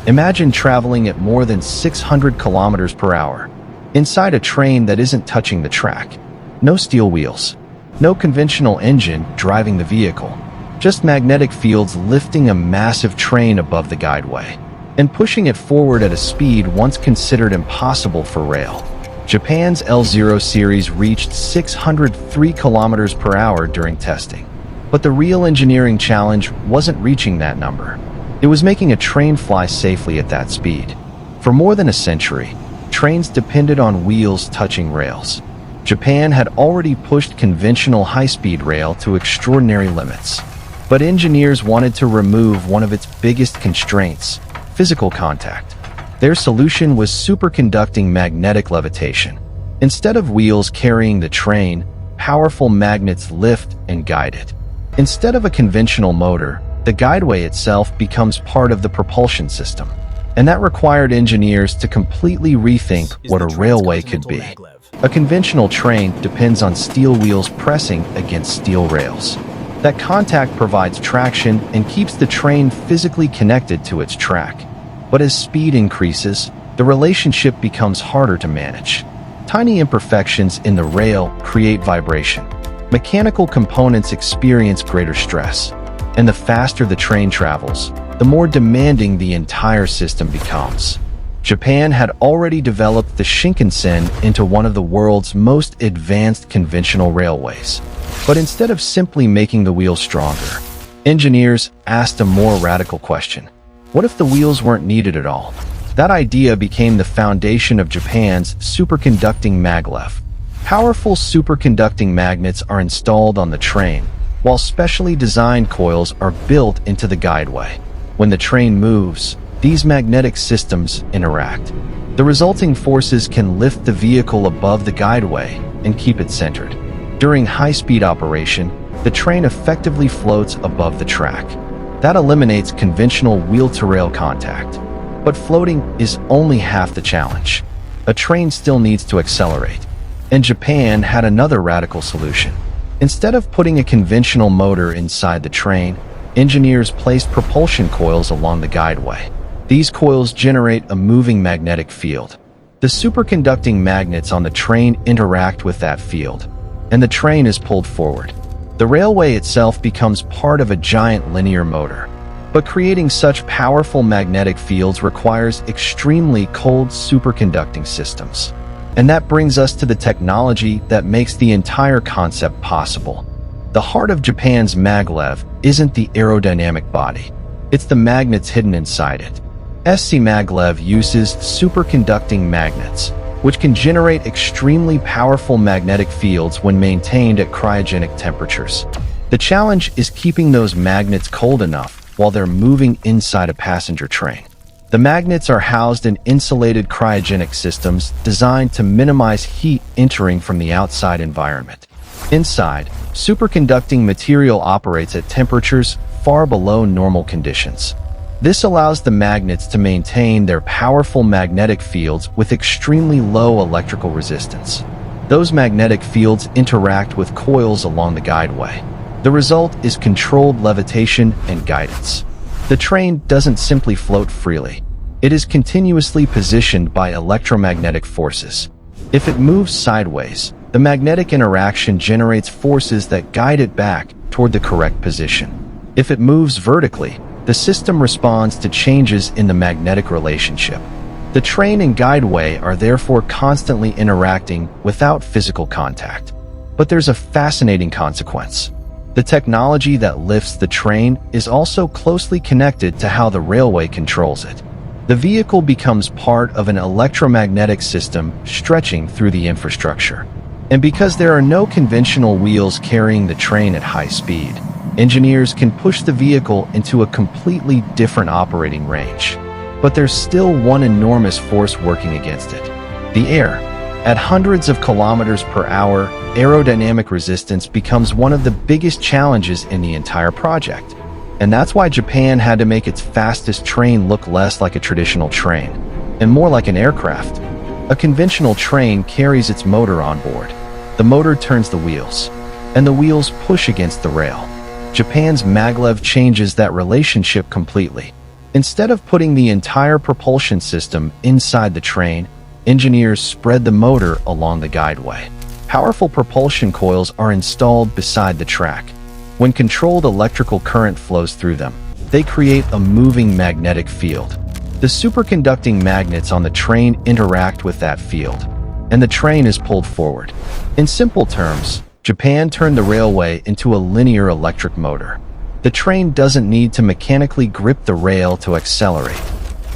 Imagine traveling at more than 600 kilometers per hour, inside a train that isn't touching the track. No steel wheels, no conventional engine driving the vehicle, just magnetic fields lifting a massive train above the guideway and pushing it forward at a speed once considered impossible for rail. Japan's L0 series reached 603 kilometers per hour during testing. But the real engineering challenge wasn't reaching that number. It was making a train fly safely at that speed. For more than a century, trains depended on wheels touching rails. Japan had already pushed conventional high-speed rail to extraordinary limits. But engineers wanted to remove one of its biggest constraints: physical contact. Their solution was superconducting magnetic levitation. Instead of wheels carrying the train, powerful magnets lift and guide it. Instead of a conventional motor, the guideway itself becomes part of the propulsion system. And that required engineers to completely rethink what a railway could be. A conventional train depends on steel wheels pressing against steel rails. That contact provides traction and keeps the train physically connected to its track. But as speed increases, the relationship becomes harder to manage. Tiny imperfections in the rail create vibration. Mechanical components experience greater stress. And the faster the train travels, the more demanding the entire system becomes. Japan had already developed the Shinkansen into one of the world's most advanced conventional railways. But instead of simply making the wheels stronger, engineers asked a more radical question. What if the wheels weren't needed at all? That idea became the foundation of Japan's superconducting maglev. Powerful superconducting magnets are installed on the train, while specially designed coils are built into the guideway. When the train moves, these magnetic systems interact. The resulting forces can lift the vehicle above the guideway and keep it centered. During high-speed operation, the train effectively floats above the track. That eliminates conventional wheel-to-rail contact. But floating is only half the challenge. A train still needs to accelerate. And Japan had another radical solution. Instead of putting a conventional motor inside the train, engineers placed propulsion coils along the guideway. These coils generate a moving magnetic field. The superconducting magnets on the train interact with that field, and the train is pulled forward. The railway itself becomes part of a giant linear motor. But creating such powerful magnetic fields requires extremely cold superconducting systems. And that brings us to the technology that makes the entire concept possible. The heart of Japan's maglev isn't the aerodynamic body. It's the magnets hidden inside it. SC Maglev uses superconducting magnets, which can generate extremely powerful magnetic fields when maintained at cryogenic temperatures. The challenge is keeping those magnets cold enough while they're moving inside a passenger train. The magnets are housed in insulated cryogenic systems designed to minimize heat entering from the outside environment. Inside, superconducting material operates at temperatures far below normal conditions. This allows the magnets to maintain their powerful magnetic fields with extremely low electrical resistance. Those magnetic fields interact with coils along the guideway. The result is controlled levitation and guidance. The train doesn't simply float freely. It is continuously positioned by electromagnetic forces. If it moves sideways, the magnetic interaction generates forces that guide it back toward the correct position. If it moves vertically, the system responds to changes in the magnetic relationship. The train and guideway are therefore constantly interacting without physical contact. But there's a fascinating consequence. The technology that lifts the train is also closely connected to how the railway controls it. The vehicle becomes part of an electromagnetic system stretching through the infrastructure. And because there are no conventional wheels carrying the train at high speed, engineers can push the vehicle into a completely different operating range. But there's still one enormous force working against it: the air. At hundreds of kilometers per hour, aerodynamic resistance becomes one of the biggest challenges in the entire project. And that's why Japan had to make its fastest train look less like a traditional train, and more like an aircraft. A conventional train carries its motor on board. The motor turns the wheels, and the wheels push against the rail. Japan's maglev changes that relationship completely. Instead of putting the entire propulsion system inside the train, engineers spread the motor along the guideway. Powerful propulsion coils are installed beside the track. When controlled electrical current flows through them, they create a moving magnetic field. The superconducting magnets on the train interact with that field, and the train is pulled forward. In simple terms, Japan turned the railway into a linear electric motor. The train doesn't need to mechanically grip the rail to accelerate.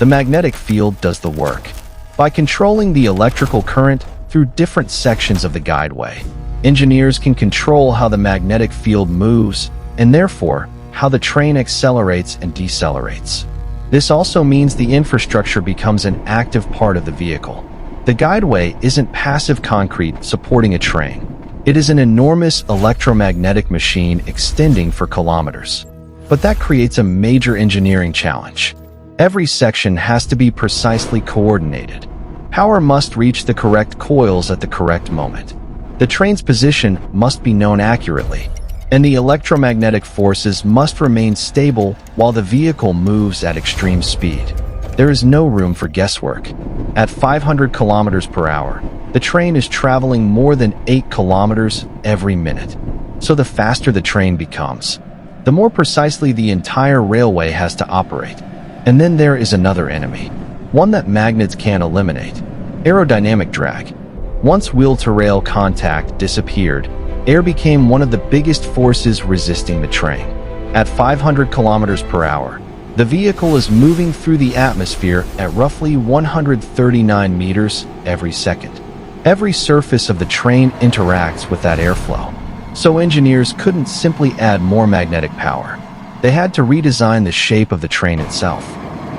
The magnetic field does the work. By controlling the electrical current through different sections of the guideway, engineers can control how the magnetic field moves, and therefore, how the train accelerates and decelerates. This also means the infrastructure becomes an active part of the vehicle. The guideway isn't passive concrete supporting a train. It is an enormous electromagnetic machine extending for kilometers. But that creates a major engineering challenge. Every section has to be precisely coordinated. Power must reach the correct coils at the correct moment. The train's position must be known accurately, and the electromagnetic forces must remain stable while the vehicle moves at extreme speed. There is no room for guesswork. At 500 kilometers per hour, the train is traveling more than 8 kilometers every minute. So the faster the train becomes, the more precisely the entire railway has to operate. And then there is another enemy, one that magnets can't eliminate: aerodynamic drag. Once wheel-to-rail contact disappeared, air became one of the biggest forces resisting the train. At 500 kilometers per hour, the vehicle is moving through the atmosphere at roughly 139 meters every second. Every surface of the train interacts with that airflow. So engineers couldn't simply add more magnetic power. They had to redesign the shape of the train itself.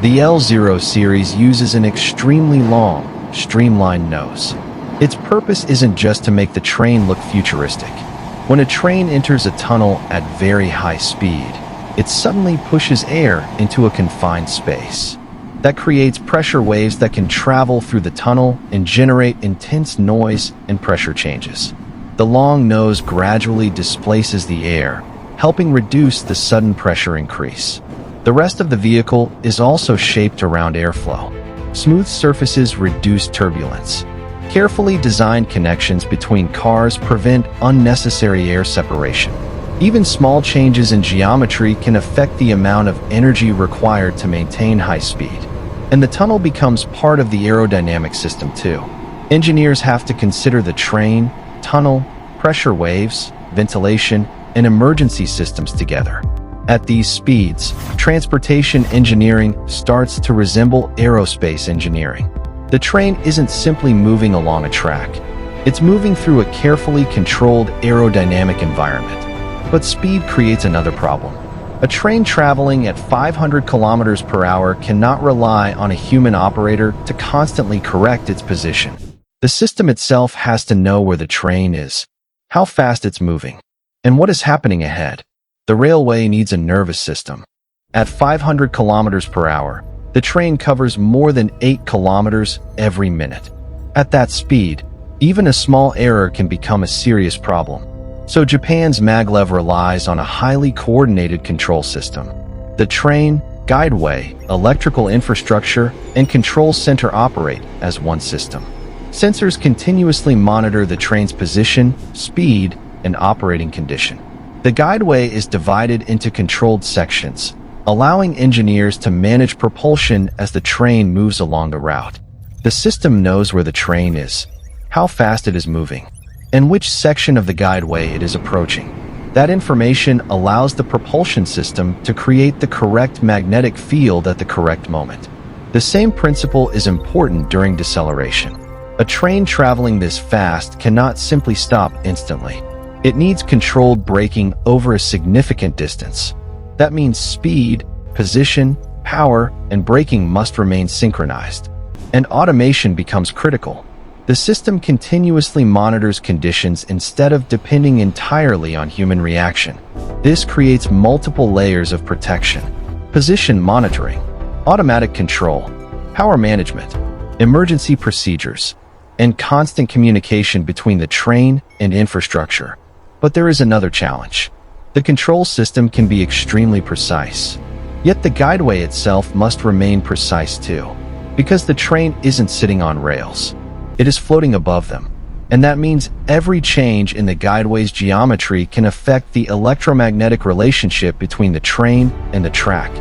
The L0 series uses an extremely long, streamlined nose. Its purpose isn't just to make the train look futuristic. When a train enters a tunnel at very high speed, it suddenly pushes air into a confined space. That creates pressure waves that can travel through the tunnel and generate intense noise and pressure changes. The long nose gradually displaces the air, helping reduce the sudden pressure increase. The rest of the vehicle is also shaped around airflow. Smooth surfaces reduce turbulence. Carefully designed connections between cars prevent unnecessary air separation. Even small changes in geometry can affect the amount of energy required to maintain high speed. And the tunnel becomes part of the aerodynamic system too. Engineers have to consider the train, tunnel, pressure waves, ventilation, and emergency systems together. At these speeds, transportation engineering starts to resemble aerospace engineering. The train isn't simply moving along a track. It's moving through a carefully controlled aerodynamic environment. But speed creates another problem. A train traveling at 500 kilometers per hour cannot rely on a human operator to constantly correct its position. The system itself has to know where the train is, how fast it's moving, and what is happening ahead. The railway needs a nervous system. At 500 kilometers per hour, the train covers more than 8 kilometers every minute. At that speed, even a small error can become a serious problem. So Japan's Maglev relies on a highly coordinated control system. The train, guideway, electrical infrastructure, and control center operate as one system. Sensors continuously monitor the train's position, speed, and operating condition. The guideway is divided into controlled sections, allowing engineers to manage propulsion as the train moves along the route. The system knows where the train is, how fast it is moving, and which section of the guideway it is approaching. That information allows the propulsion system to create the correct magnetic field at the correct moment. The same principle is important during deceleration. A train traveling this fast cannot simply stop instantly. It needs controlled braking over a significant distance. That means speed, position, power, and braking must remain synchronized. And automation becomes critical. The system continuously monitors conditions instead of depending entirely on human reaction. This creates multiple layers of protection: position monitoring, automatic control, power management, emergency procedures, and constant communication between the train and infrastructure. But there is another challenge. The control system can be extremely precise. Yet the guideway itself must remain precise too, because the train isn't sitting on rails. It is floating above them. And that means every change in the guideway's geometry can affect the electromagnetic relationship between the train and the track.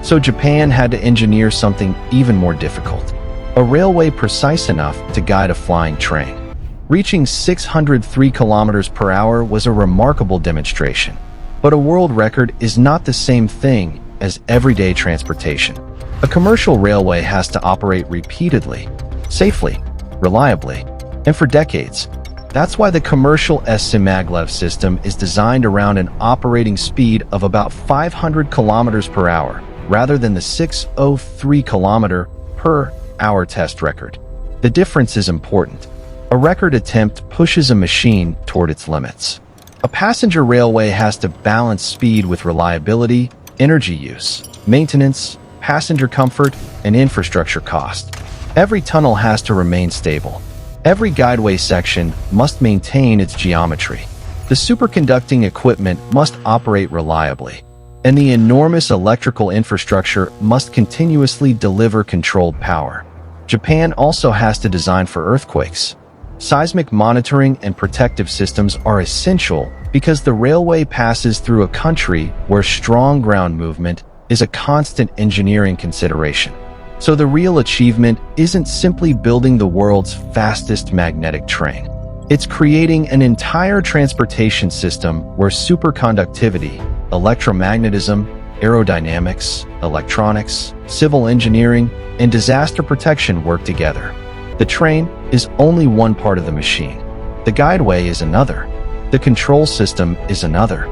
So Japan had to engineer something even more difficult. A railway precise enough to guide a flying train. Reaching 603 kilometers per hour was a remarkable demonstration. But a world record is not the same thing as everyday transportation. A commercial railway has to operate repeatedly, safely, reliably, and for decades. That's why the commercial Maglev system is designed around an operating speed of about 500 kilometers per hour, rather than the 603 kilometer per hour test record. The difference is important. A record attempt pushes a machine toward its limits. A passenger railway has to balance speed with reliability, energy use, maintenance, passenger comfort, and infrastructure cost. Every tunnel has to remain stable. Every guideway section must maintain its geometry. The superconducting equipment must operate reliably, and the enormous electrical infrastructure must continuously deliver controlled power. Japan also has to design for earthquakes. Seismic monitoring and protective systems are essential because the railway passes through a country where strong ground movement is a constant engineering consideration. So the real achievement isn't simply building the world's fastest magnetic train. It's creating an entire transportation system where superconductivity, electromagnetism, aerodynamics, electronics, civil engineering, and disaster protection work together. The train is only one part of the machine. The guideway is another. The control system is another.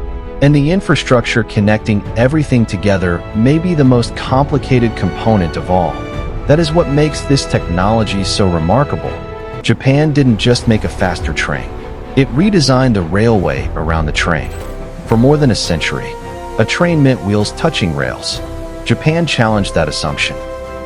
And the infrastructure connecting everything together may be the most complicated component of all. That is what makes this technology so remarkable. Japan didn't just make a faster train. It redesigned the railway around the train. For more than a century, a train meant wheels touching rails. Japan challenged that assumption.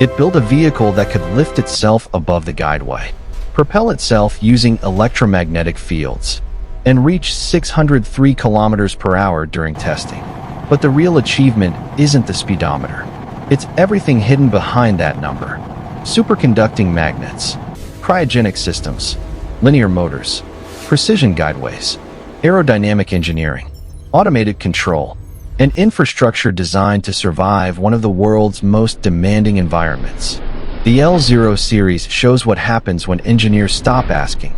It built a vehicle that could lift itself above the guideway, propel itself using electromagnetic fields, and reach 603 kilometers per hour during testing. But the real achievement isn't the speedometer. It's everything hidden behind that number. Superconducting magnets, cryogenic systems, linear motors, precision guideways, aerodynamic engineering, automated control, and infrastructure designed to survive one of the world's most demanding environments. The L0 series shows what happens when engineers stop asking,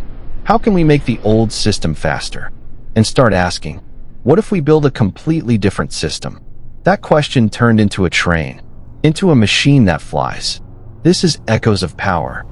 "How can we make the old system faster?" and start asking, "What if we build a completely different system?" That question turned into a train, into a machine that flies. This is Echoes of Power,